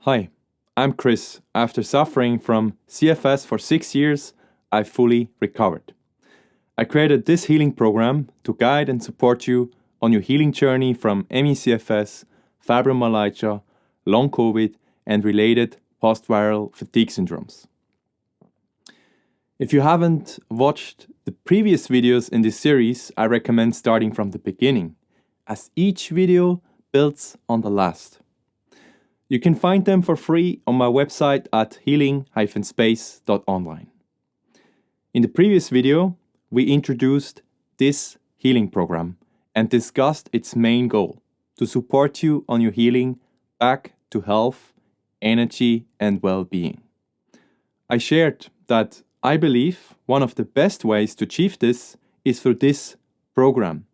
Hi, I'm Chris. After suffering from CFS for 6 years, I fully recovered. I created this healing program to guide and support you on your healing journey from ME/CFS, fibromyalgia, long COVID, and related post-viral fatigue syndromes. If you haven't watched the previous videos in this series, I recommend starting from the beginning, as each video builds on the last. You can find them for free on my website at healing-space.online. In the previous video, we introduced this healing program and discussed its main goal, to support you on your healing back to health, energy, and well-being. I shared that I believe one of the best ways to achieve this is through this program,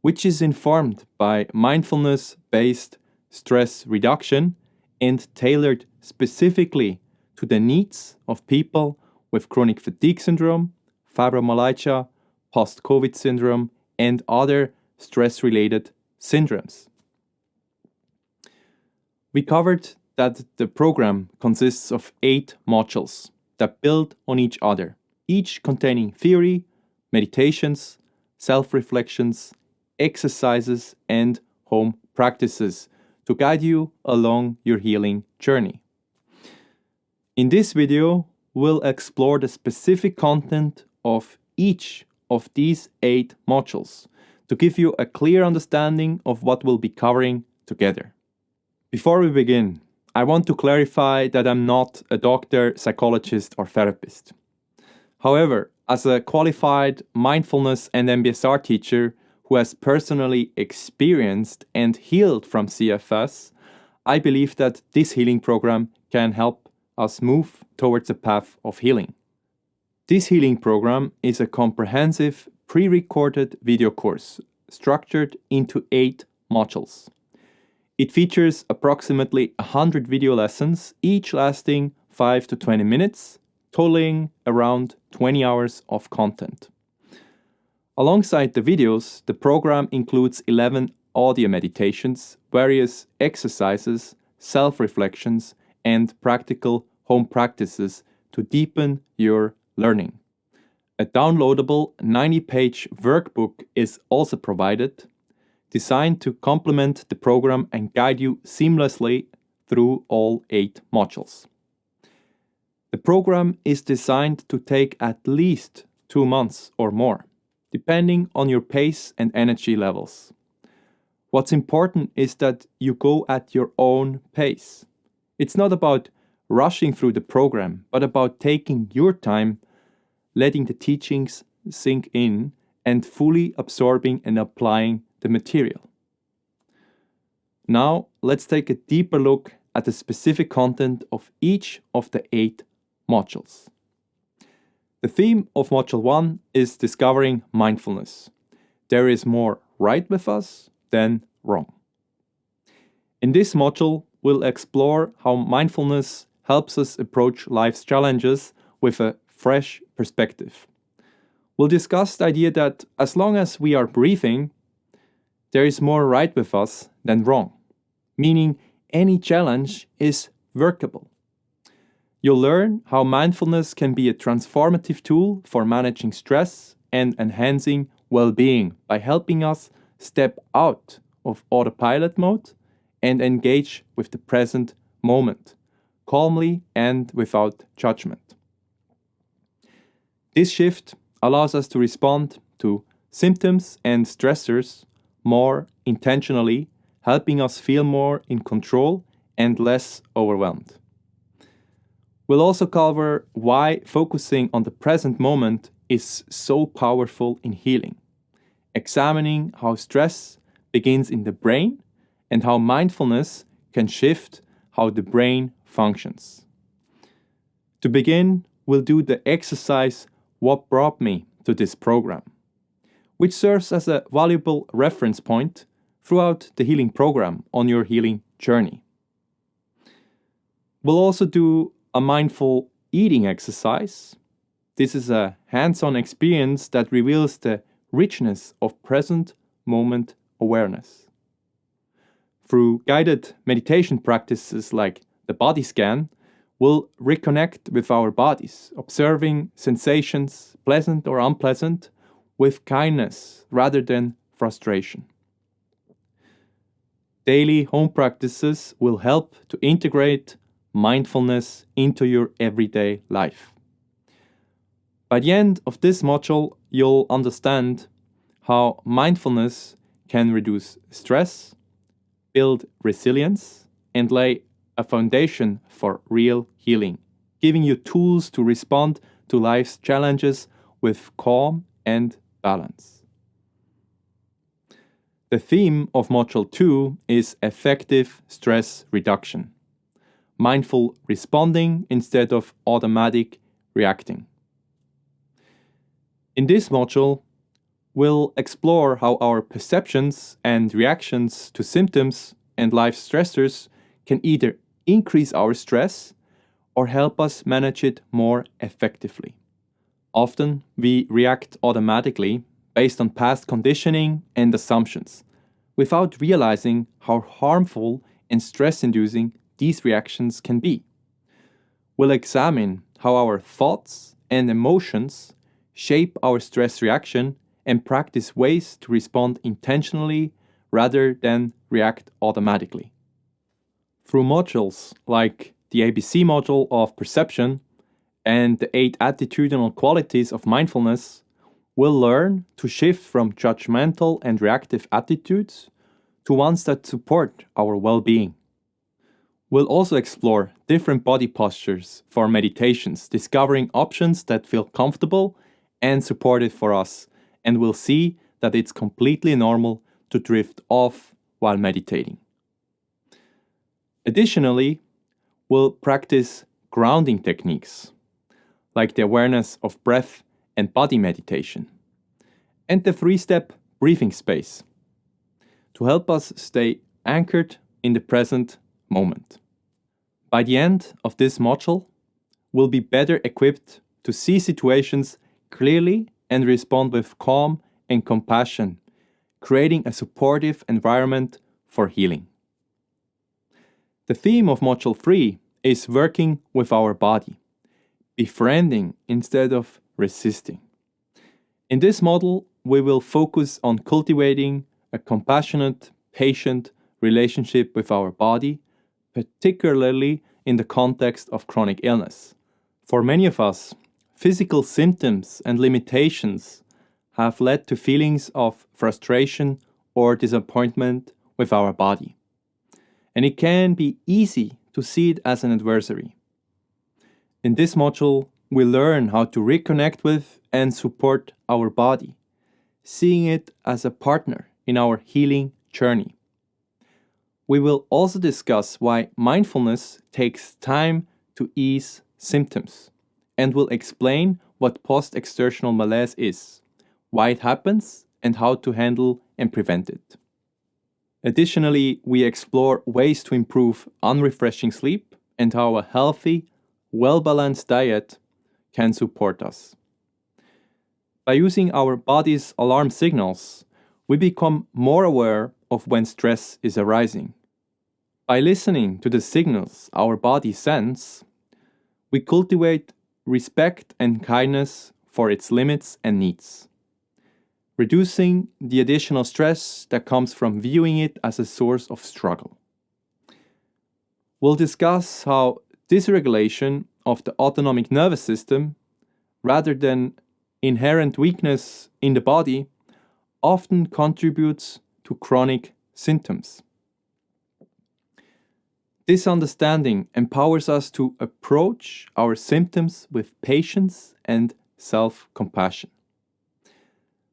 which is informed by mindfulness-based stress reduction and tailored specifically to the needs of people with chronic fatigue syndrome, fibromyalgia, post-COVID syndrome, and other stress-related syndromes. We covered that the program consists of 8 modules that build on each other, each containing theory, meditations, self-reflections, exercises, and home practices to guide you along your healing journey. In this video, we'll explore the specific content of each of these 8 modules to give you a clear understanding of what we'll be covering together. Before we begin, I want to clarify that I'm not a doctor, psychologist, or therapist. However, as a qualified mindfulness and MBSR teacher who has personally experienced and healed from CFS, I believe that this healing program can help us move towards a path of healing. This healing program is a comprehensive pre-recorded video course structured into 8 modules. It features approximately 100 video lessons, each lasting 5 to 20 minutes, totaling around 20 hours of content. Alongside the videos, the program includes 11 audio meditations, various exercises, self-reflections, and practical home practices to deepen your learning. A downloadable 90-page workbook is also provided, designed to complement the program and guide you seamlessly through all 8 modules. The program is designed to take at least 2 months or more, depending on your pace and energy levels. What's important is that you go at your own pace. It's not about rushing through the program, but about taking your time, letting the teachings sink in, and fully absorbing and applying the material. Now, let's take a deeper look at the specific content of each of the 8 modules. The theme of Module 1 is discovering mindfulness. There is more right with us than wrong. In this module, we'll explore how mindfulness helps us approach life's challenges with a fresh perspective. We'll discuss the idea that as long as we are breathing, there is more right with us than wrong, meaning any challenge is workable. You'll learn how mindfulness can be a transformative tool for managing stress and enhancing well-being by helping us step out of autopilot mode and engage with the present moment, calmly and without judgment. This shift allows us to respond to symptoms and stressors more intentionally, helping us feel more in control and less overwhelmed. We'll also cover why focusing on the present moment is so powerful in healing, examining how stress begins in the brain and how mindfulness can shift how the brain functions. To begin, we'll do the exercise "What brought me to this program?", which serves as a valuable reference point throughout the healing program on your healing journey. We'll also do a mindful eating exercise. This is a hands-on experience that reveals the richness of present moment awareness. Through guided meditation practices like the body scan, will reconnect with our bodies, observing sensations, pleasant or unpleasant, with kindness rather than frustration. Daily home practices will help to integrate mindfulness into your everyday life. By the end of this module, you'll understand how mindfulness can reduce stress, build resilience, and lay a foundation for real healing, giving you tools to respond to life's challenges with calm and balance. The theme of Module 2 is effective stress reduction, mindful responding instead of automatic reacting. In this module, we'll explore how our perceptions and reactions to symptoms and life stressors can either increase our stress or help us manage it more effectively. Often, we react automatically based on past conditioning and assumptions, without realizing how harmful and stress-inducing these reactions can be. We'll examine how our thoughts and emotions shape our stress reaction and practice ways to respond intentionally rather than react automatically. Through modules like the ABC module of perception and the 8 attitudinal qualities of mindfulness, we'll learn to shift from judgmental and reactive attitudes to ones that support our well-being. We'll also explore different body postures for meditations, discovering options that feel comfortable and supportive for us, and we'll see that it's completely normal to drift off while meditating. Additionally, we'll practice grounding techniques, like the awareness of breath and body meditation, and the 3-step breathing space, to help us stay anchored in the present moment. By the end of this module, we'll be better equipped to see situations clearly and respond with calm and compassion, creating a supportive environment for healing. The theme of Module 3 is working with our body, befriending instead of resisting. In this model, we will focus on cultivating a compassionate, patient relationship with our body, particularly in the context of chronic illness. For many of us, physical symptoms and limitations have led to feelings of frustration or disappointment with our body. And it can be easy to see it as an adversary. In this module, we learn how to reconnect with and support our body, seeing it as a partner in our healing journey. We will also discuss why mindfulness takes time to ease symptoms, and will explain what post-exertional malaise is, why it happens, and how to handle and prevent it. Additionally, we explore ways to improve unrefreshing sleep and how a healthy, well-balanced diet can support us. By using our body's alarm signals, we become more aware of when stress is arising. By listening to the signals our body sends, we cultivate respect and kindness for its limits and needs, reducing the additional stress that comes from viewing it as a source of struggle. We'll discuss how dysregulation of the autonomic nervous system, rather than inherent weakness in the body, often contributes to chronic symptoms. This understanding empowers us to approach our symptoms with patience and self-compassion.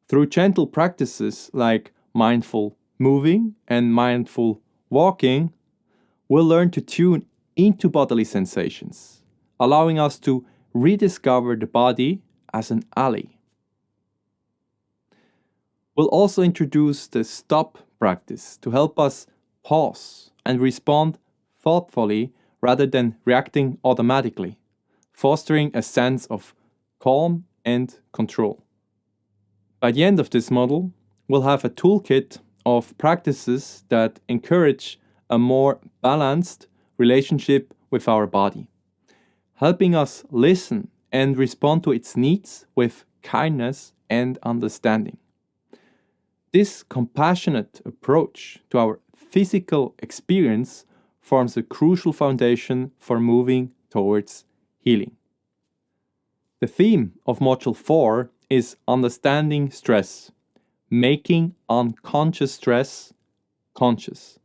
Through gentle practices like mindful moving and mindful walking, we'll learn to tune into bodily sensations, allowing us to rediscover the body as an ally. We'll also introduce the stop practice to help us pause and respond thoughtfully rather than reacting automatically, fostering a sense of calm and control. By the end of this model, we'll have a toolkit of practices that encourage a more balanced relationship with our body, helping us listen and respond to its needs with kindness and understanding. This compassionate approach to our physical experience forms a crucial foundation for moving towards healing. The theme of Module 4 is understanding stress, making unconscious stress conscious.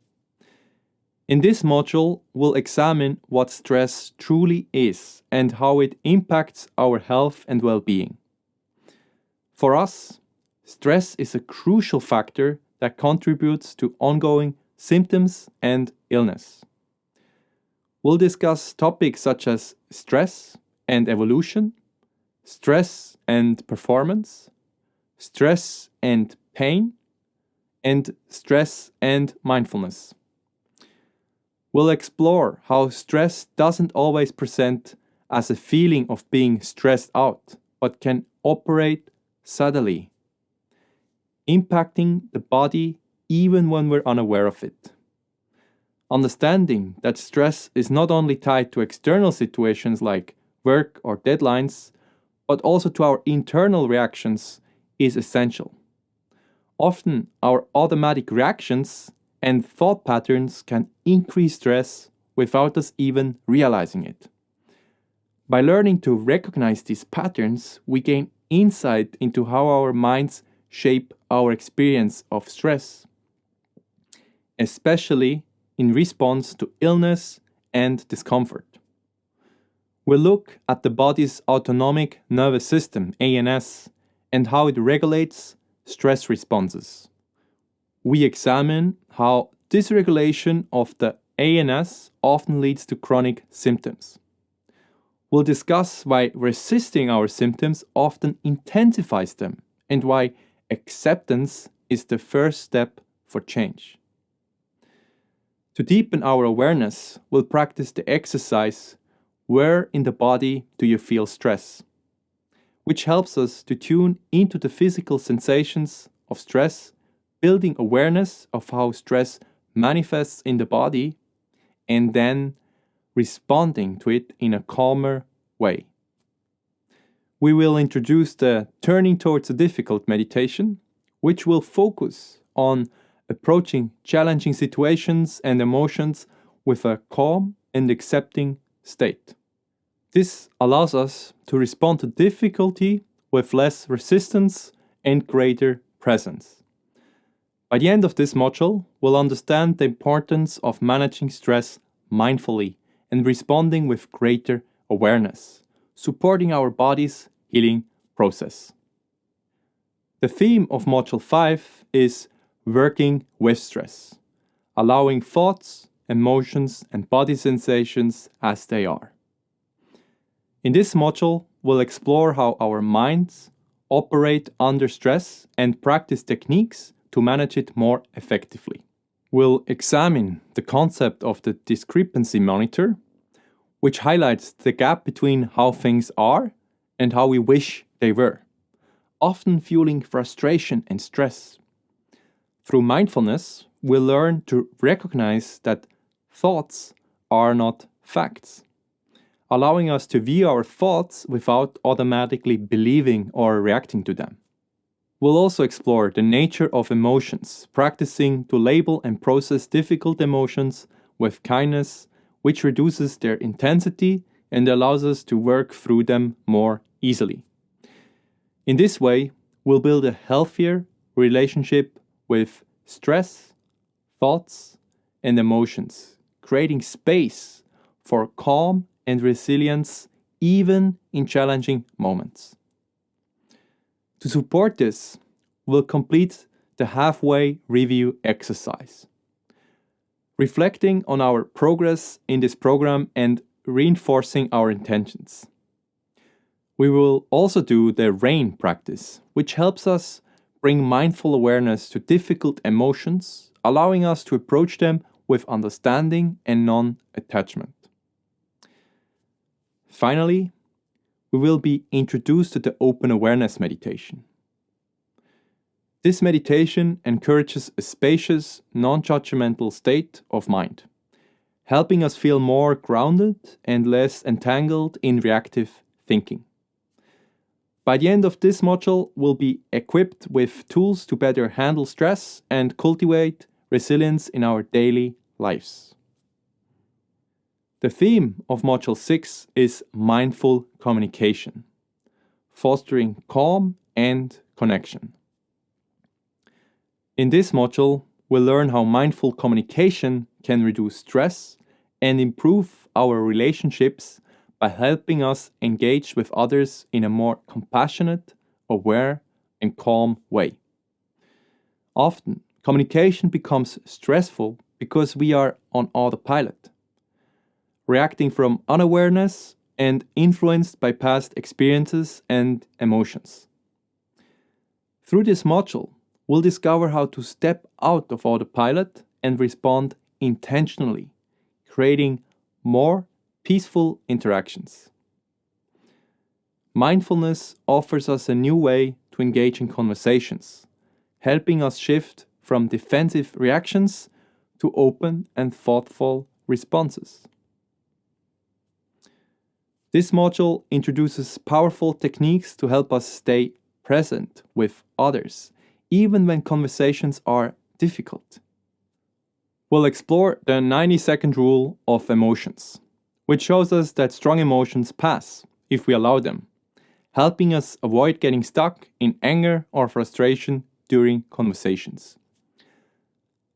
In this module, we'll examine what stress truly is and how it impacts our health and well-being. For us, stress is a crucial factor that contributes to ongoing symptoms and illness. We'll discuss topics such as stress and evolution, stress and performance, stress and pain, and stress and mindfulness. We'll explore how stress doesn't always present as a feeling of being stressed out, but can operate subtly, impacting the body even when we're unaware of it. Understanding that stress is not only tied to external situations like work or deadlines, but also to our internal reactions is essential. Often, our automatic reactions and thought patterns can increase stress without us even realizing it. By learning to recognize these patterns, we gain insight into how our minds shape our experience of stress, especially in response to illness and discomfort. We'll look at the body's autonomic nervous system, ANS, and how it regulates stress responses. We examine how dysregulation of the ANS often leads to chronic symptoms. We'll discuss why resisting our symptoms often intensifies them and why acceptance is the first step for change. To deepen our awareness, we'll practice the exercise, where in the body do you feel stress, which helps us to tune into the physical sensations of stress, building awareness of how stress manifests in the body, and then responding to it in a calmer way. We will introduce the Turning Towards a Difficult meditation, which will focus on approaching challenging situations and emotions with a calm and accepting state. This allows us to respond to difficulty with less resistance and greater presence. By the end of this module, we'll understand the importance of managing stress mindfully and responding with greater awareness, supporting our body's healing process. The theme of Module 5 is working with stress, allowing thoughts, emotions, and body sensations as they are. In this module, we'll explore how our minds operate under stress and practice techniques to manage it more effectively. We'll examine the concept of the discrepancy monitor, which highlights the gap between how things are and how we wish they were, often fueling frustration and stress. Through mindfulness, we'll learn to recognize that thoughts are not facts, allowing us to view our thoughts without automatically believing or reacting to them. We'll also explore the nature of emotions, practicing to label and process difficult emotions with kindness, which reduces their intensity and allows us to work through them more easily. In this way, we'll build a healthier relationship with stress, thoughts, and emotions, creating space for calm and resilience even in challenging moments. To support this, we'll complete the halfway review exercise, reflecting on our progress in this program and reinforcing our intentions. We will also do the RAIN practice, which helps us bring mindful awareness to difficult emotions, allowing us to approach them with understanding and non-attachment. Finally, we will be introduced to the open awareness meditation. This meditation encourages a spacious, non-judgmental state of mind, helping us feel more grounded and less entangled in reactive thinking. By the end of this module, we'll be equipped with tools to better handle stress and cultivate resilience in our daily lives. The theme of Module 6 is mindful communication, fostering calm and connection. In this module, we'll learn how mindful communication can reduce stress and improve our relationships by helping us engage with others in a more compassionate, aware, and calm way. Often, communication becomes stressful because we are on autopilot, reacting from unawareness and influenced by past experiences and emotions. Through this module, we'll discover how to step out of autopilot and respond intentionally, creating more peaceful interactions. Mindfulness offers us a new way to engage in conversations, helping us shift from defensive reactions to open and thoughtful responses. This module introduces powerful techniques to help us stay present with others, even when conversations are difficult. We'll explore the 90-second rule of emotions, which shows us that strong emotions pass if we allow them, helping us avoid getting stuck in anger or frustration during conversations.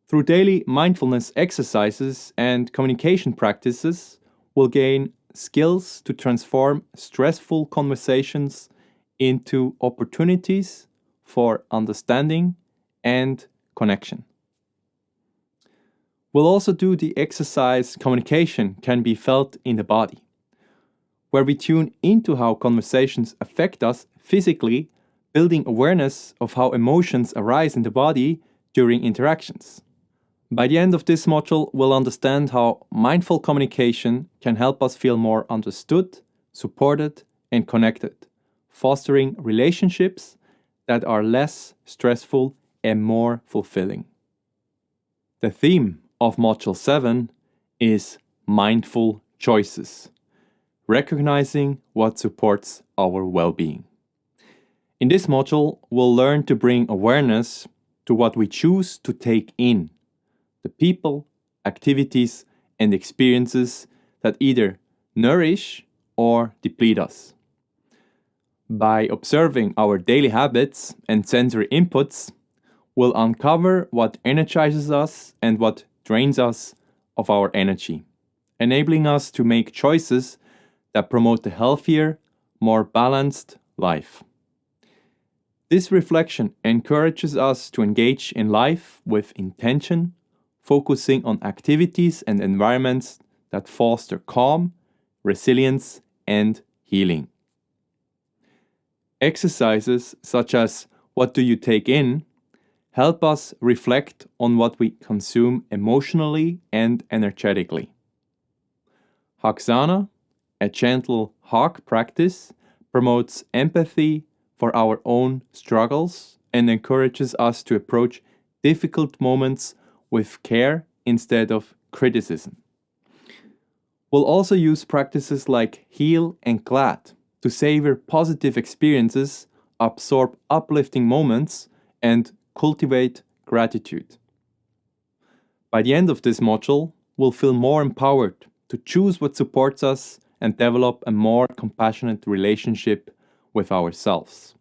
Through daily mindfulness exercises and communication practices, we'll gain skills to transform stressful conversations into opportunities for understanding and connection. We'll also do the exercise communication can be felt in the body, where we tune into how conversations affect us physically, building awareness of how emotions arise in the body during interactions. By the end of this module, we'll understand how mindful communication can help us feel more understood, supported, and connected, fostering relationships that are less stressful and more fulfilling. The theme of Module 7 is mindful choices, recognizing what supports our well-being. In this module, we'll learn to bring awareness to what we choose to take in, the people, activities, and experiences that either nourish or deplete us. By observing our daily habits and sensory inputs, we'll uncover what energizes us and what drains us of our energy, enabling us to make choices that promote a healthier, more balanced life. This reflection encourages us to engage in life with intention, focusing on activities and environments that foster calm, resilience, and healing. Exercises such as "What do you take in?" help us reflect on what we consume emotionally and energetically. Haksana, a gentle hug practice, promotes empathy for our own struggles and encourages us to approach difficult moments with care instead of criticism. We'll also use practices like heal and glad to savor positive experiences, absorb uplifting moments, and cultivate gratitude. By the end of this module, we'll feel more empowered to choose what supports us and develop a more compassionate relationship with ourselves,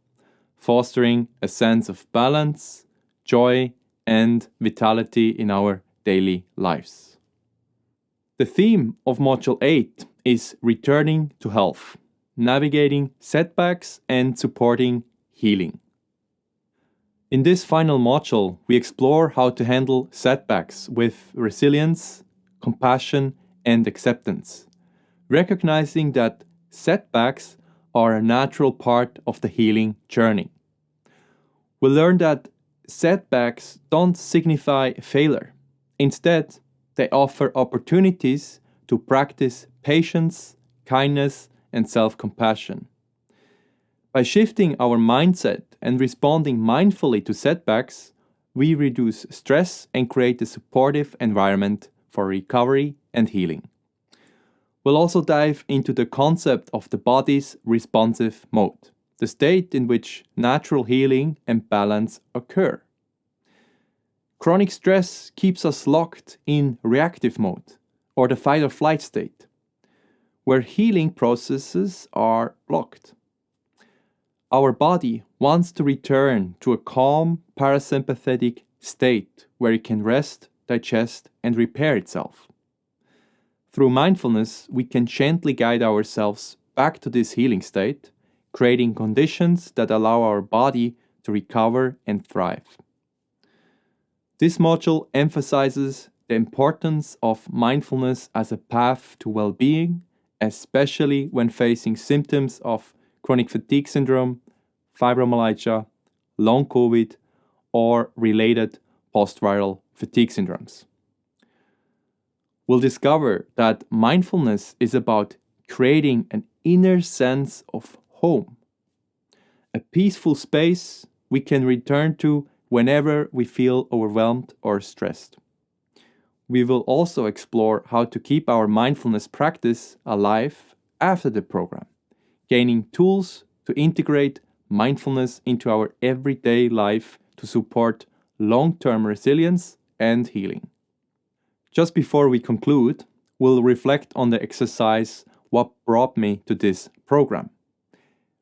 fostering a sense of balance, joy, and vitality in our daily lives. The theme of Module 8 is returning to health, navigating setbacks and supporting healing. In this final module, we explore how to handle setbacks with resilience, compassion, and acceptance, recognizing that setbacks are a natural part of the healing journey. We'll learn that setbacks don't signify failure. Instead, they offer opportunities to practice patience, kindness, and self-compassion. By shifting our mindset and responding mindfully to setbacks, we reduce stress and create a supportive environment for recovery and healing. We'll also dive into the concept of the body's responsive mode, the state in which natural healing and balance occur. Chronic stress keeps us locked in reactive mode, or the fight or flight state, where healing processes are blocked. Our body wants to return to a calm parasympathetic state where it can rest, digest, and repair itself. Through mindfulness, we can gently guide ourselves back to this healing state, creating conditions that allow our body to recover and thrive. This module emphasizes the importance of mindfulness as a path to well-being, especially when facing symptoms of chronic fatigue syndrome, fibromyalgia, long COVID, or related post-viral fatigue syndromes. We'll discover that mindfulness is about creating an inner sense of home, a peaceful space we can return to whenever we feel overwhelmed or stressed. We will also explore how to keep our mindfulness practice alive after the program, gaining tools to integrate mindfulness into our everyday life to support long-term resilience and healing. Just before we conclude, we'll reflect on the exercise "What brought me to this program?",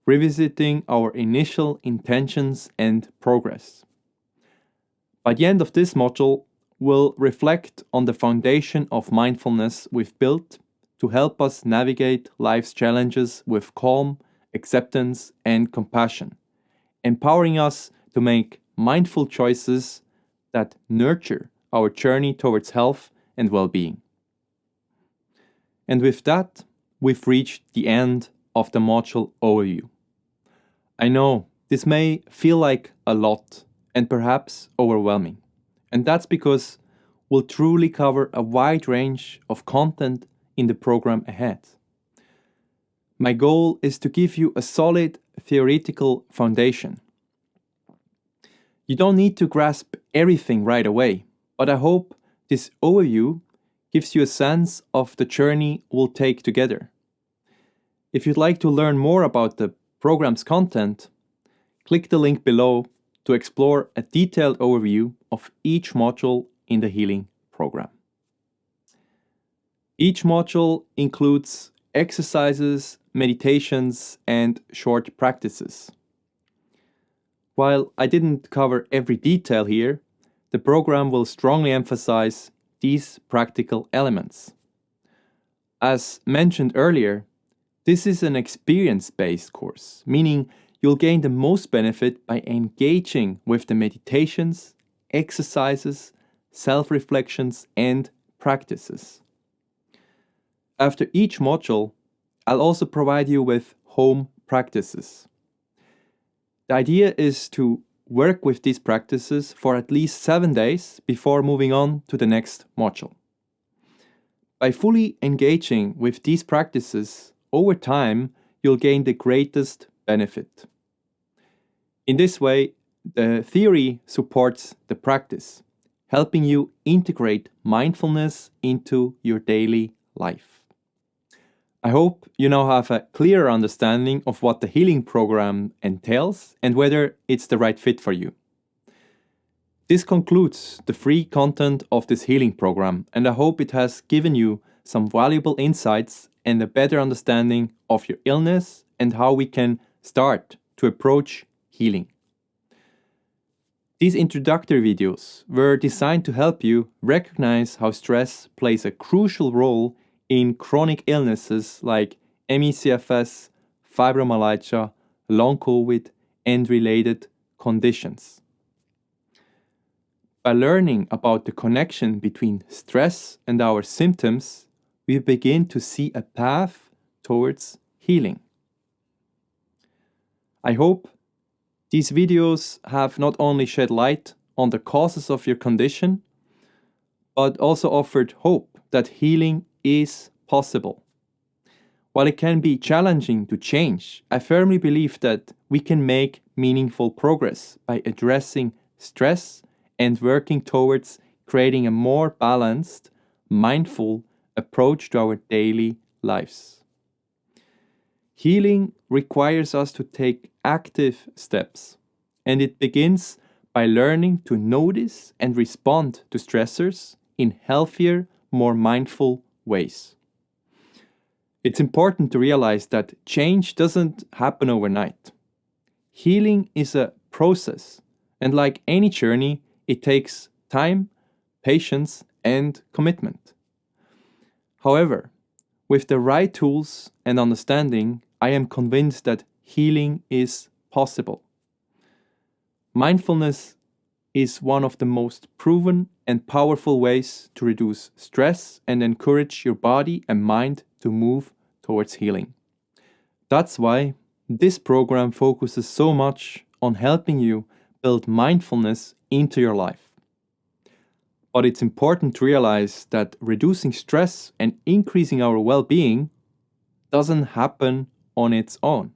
revisiting our initial intentions and progress. By the end of this module, we'll reflect on the foundation of mindfulness we've built to help us navigate life's challenges with calm, acceptance, and compassion, empowering us to make mindful choices that nurture our journey towards health and well-being. And with that, we've reached the end of the module overview. I know this may feel like a lot and perhaps overwhelming, and that's because we'll truly cover a wide range of content in the program ahead. My goal is to give you a solid theoretical foundation. You don't need to grasp everything right away, but I hope this overview gives you a sense of the journey we'll take together. If you'd like to learn more about the program's content, click the link below to explore a detailed overview of each module in the healing program. Each module includes exercises, meditations, and short practices. While I didn't cover every detail here, the program will strongly emphasize these practical elements. As mentioned earlier, this is an experience-based course, meaning you'll gain the most benefit by engaging with the meditations, exercises, self-reflections, and practices. After each module, I'll also provide you with home practices. The idea is to work with these practices for at least 7 days before moving on to the next module. By fully engaging with these practices over time, you'll gain the greatest benefit. In this way, the theory supports the practice, helping you integrate mindfulness into your daily life. I hope you now have a clearer understanding of what the healing program entails and whether it's the right fit for you. This concludes the free content of this healing program, and I hope it has given you some valuable insights and a better understanding of your illness and how we can start to approach healing. These introductory videos were designed to help you recognize how stress plays a crucial role in chronic illnesses like ME/CFS, fibromyalgia, long COVID, and related conditions. By learning about the connection between stress and our symptoms, we begin to see a path towards healing. I hope these videos have not only shed light on the causes of your condition, but also offered hope that healing is possible. While it can be challenging to change, I firmly believe that we can make meaningful progress by addressing stress and working towards creating a more balanced, mindful approach to our daily lives. Healing requires us to take active steps, and it begins by learning to notice and respond to stressors in healthier, more mindful ways. It's important to realize that change doesn't happen overnight. Healing is a process, and like any journey, it takes time, patience, and commitment. However, with the right tools and understanding, I am convinced that healing is possible. Mindfulness is one of the most proven and powerful ways to reduce stress and encourage your body and mind to move towards healing. That's why this program focuses so much on helping you build mindfulness into your life. But it's important to realize that reducing stress and increasing our well-being doesn't happen on its own.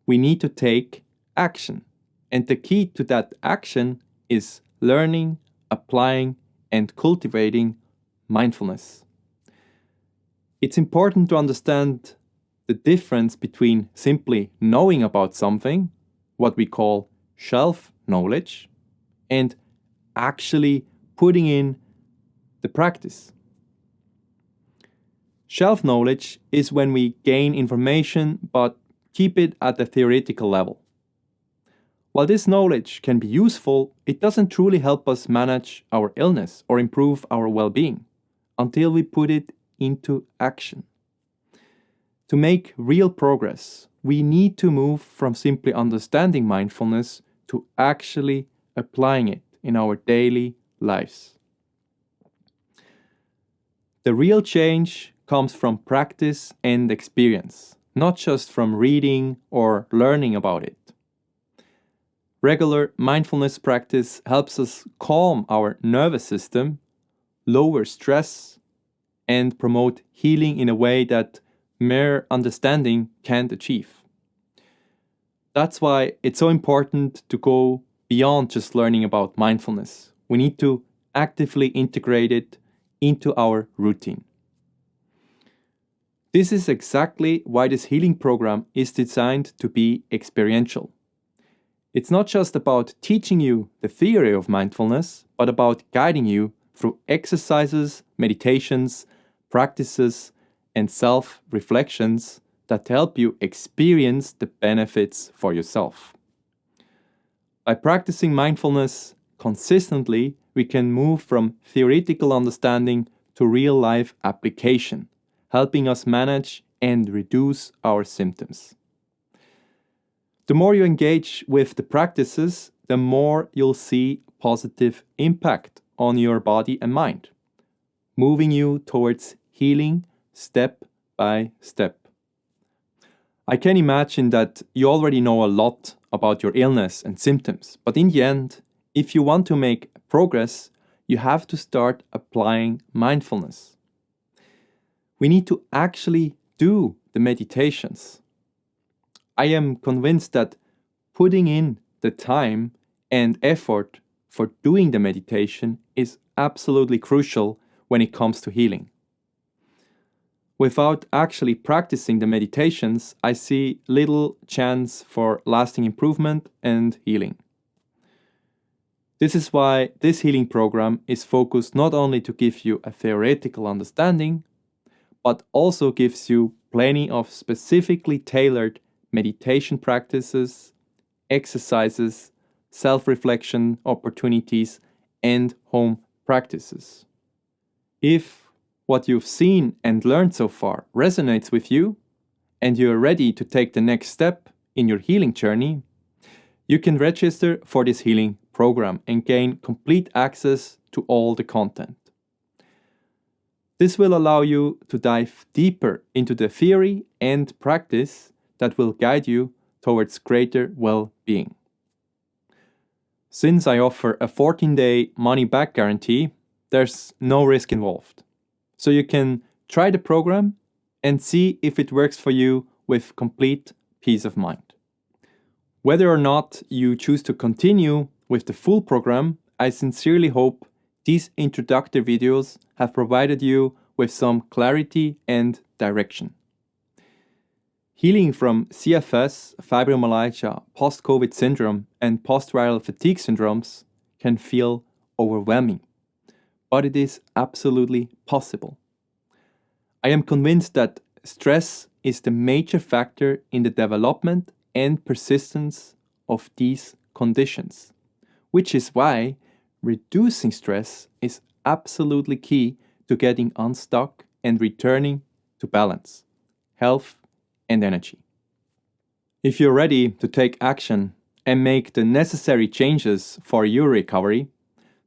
We need to take action. And the key to that action is learning, applying, and cultivating mindfulness. It's important to understand the difference between simply knowing about something, what we call shelf knowledge, and actually putting in the practice. Shelf knowledge is when we gain information but keep it at the theoretical level. While this knowledge can be useful, it doesn't truly help us manage our illness or improve our well-being until we put it into action. To make real progress, we need to move from simply understanding mindfulness to actually applying it in our daily lives. The real change comes from practice and experience, not just from reading or learning about it. Regular mindfulness practice helps us calm our nervous system, lower stress, and promote healing in a way that mere understanding can't achieve. That's why it's so important to go beyond just learning about mindfulness. We need to actively integrate it into our routine. This is exactly why this healing program is designed to be experiential. It's not just about teaching you the theory of mindfulness, but about guiding you through exercises, meditations, practices, and self-reflections that help you experience the benefits for yourself. By practicing mindfulness consistently, we can move from theoretical understanding to real-life application, helping us manage and reduce our symptoms. The more you engage with the practices, the more you'll see positive impact on your body and mind, moving you towards healing step by step. I can imagine that you already know a lot about your illness and symptoms, but in the end, if you want to make progress, you have to start applying mindfulness. We need to actually do the meditations. I am convinced that putting in the time and effort for doing the meditation is absolutely crucial when it comes to healing. Without actually practicing the meditations, I see little chance for lasting improvement and healing. This is why this healing program is focused not only to give you a theoretical understanding, but also gives you plenty of specifically tailored meditation practices, exercises, self-reflection opportunities, and home practices. If what you've seen and learned so far resonates with you, and you're ready to take the next step in your healing journey, you can register for this healing program and gain complete access to all the content. This will allow you to dive deeper into the theory and practice that will guide you towards greater well-being. Since I offer a 14-day money-back guarantee, there's no risk involved. So you can try the program and see if it works for you with complete peace of mind. Whether or not you choose to continue with the full program, I sincerely hope These introductory videos have provided you with some clarity and direction. Healing from CFS, fibromyalgia, post-COVID syndrome, and post-viral fatigue syndromes can feel overwhelming, but it is absolutely possible. I am convinced that stress is the major factor in the development and persistence of these conditions, which is why reducing stress is absolutely key to getting unstuck and returning to balance, health, and energy. If you're ready to take action and make the necessary changes for your recovery,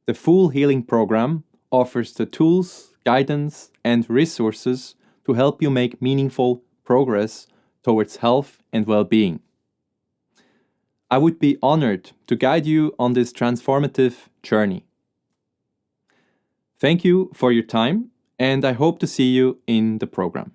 the full healing program offers the tools, guidance, and resources to help you make meaningful progress towards health and well-being. I would be honored to guide you on this transformative journey. Thank you for your time, and I hope to see you in the program.